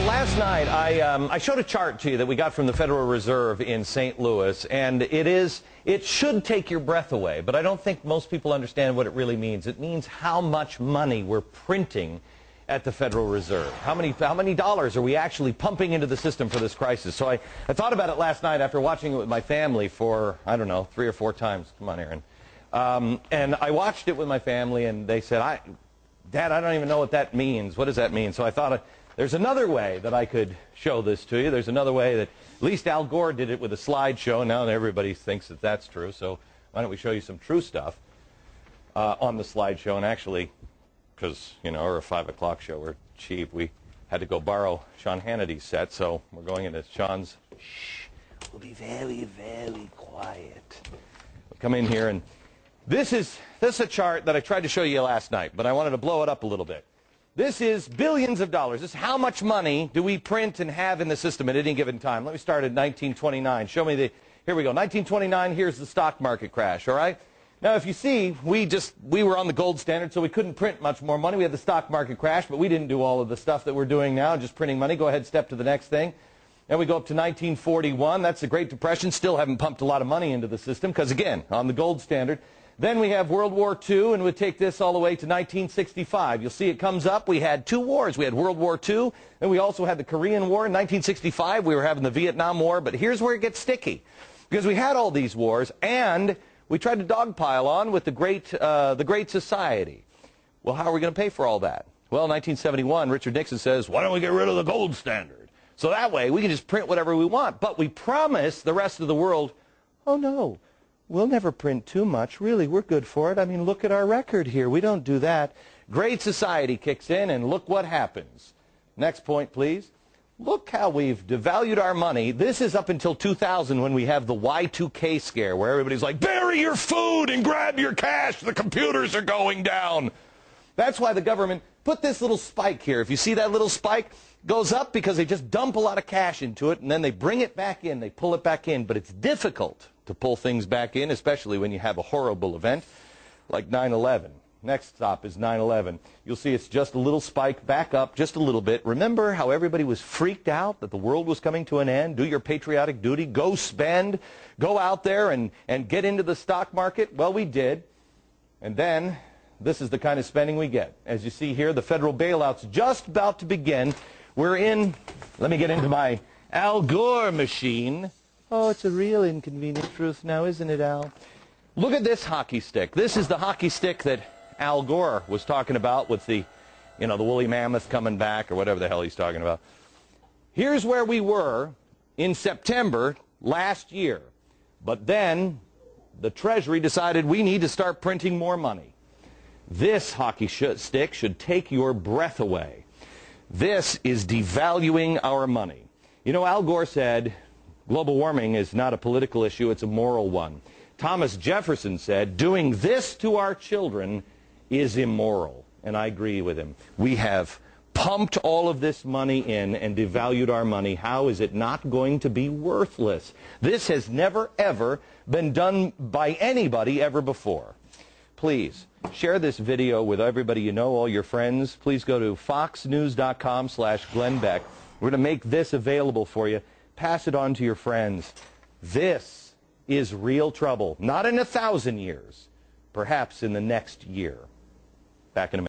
Last night I showed a chart to you that we got from the Federal Reserve in St. Louis, and it should take your breath away, but I don't think most people understand what it really means. It means how much money we're printing at the Federal Reserve. How many dollars are we actually pumping into the system for this crisis? So I thought about it last night after watching it with my family for, I don't know, 3 or 4 times. Come on, Aaron. And I watched it with my family, and they said, Dad, I don't even know what that means. What does that mean? So I thought, there's another way that I could show this to you. There's another way that, at least Al Gore did it with a slideshow. Now everybody thinks that that's true. So why don't we show you some true stuff on the slideshow? And actually, because, you know, we're a 5 o'clock show, we're cheap. We had to go borrow Sean Hannity's set, so we're going into Sean's. Shh, we'll be very, very quiet. We'll come in here, and this is a chart that I tried to show you last night, but I wanted to blow it up a little bit. This is billions of dollars. This is how much money do we print and have in the system at any given time. Let me start at 1929. Show me here we go. 1929, here's the stock market crash, all right? Now, if you see, we were on the gold standard, so we couldn't print much more money. We had the stock market crash, but we didn't do all of the stuff that we're doing now, just printing money. Go ahead, step to the next thing. Then we go up to 1941. That's the Great Depression. Still haven't pumped a lot of money into the system because, again, on the gold standard. Then we have World War II, and we'll take this all the way to 1965. You'll see it comes up. We had 2 wars. We had World War II, and we also had the Korean War. In 1965, we were having the Vietnam War. But here's where it gets sticky, because we had all these wars, and we tried to dogpile on with the Great Society. Well, how are we going to pay for all that? Well, 1971, Richard Nixon says, why don't we get rid of the gold standard? So that way, we can just print whatever we want. But we promise the rest of the world, oh, no. We'll never print too much. Really, we're good for it. I mean, look at our record here. We don't do that. Great Society kicks in, and look what happens. Next point, please. Look how we've devalued our money. This is up until 2000 when we have the Y2K scare, where everybody's like, bury your food and grab your cash. The computers are going down. That's why the government put this little spike here. If you see that little spike, goes up because they just dump a lot of cash into it, and then they bring it back in. They pull it back in. But it's difficult to pull things back in, especially when you have a horrible event like 9/11. Next stop is 9/11. You'll see it's just a little spike back up just a little bit. Remember how everybody was freaked out that the world was coming to an end? Do your patriotic duty. Go spend. Go out there and get into the stock market. Well, we did. And then this is the kind of spending we get. As you see here, the federal bailout's just about to begin. We're in, let me get into my Al Gore machine. Oh, it's a real inconvenient truth now, isn't it, Al? Look at this hockey stick. This is the hockey stick that Al Gore was talking about with the, you know, the woolly mammoth coming back or whatever the hell he's talking about. Here's where we were in September last year. But then the Treasury decided we need to start printing more money. This hockey stick should take your breath away. This is devaluing our money. You know, Al Gore said, global warming is not a political issue, it's a moral one. Thomas Jefferson said, doing this to our children is immoral. And I agree with him. We have pumped all of this money in and devalued our money. How is it not going to be worthless? This has never, ever been done by anybody ever before. Please share this video with everybody you know, all your friends. Please go to foxnews.com/Glenn Beck. We're going to make this available for you. Pass it on to your friends. This is real trouble. Not in 1,000 years. Perhaps in the next year. Back in a minute.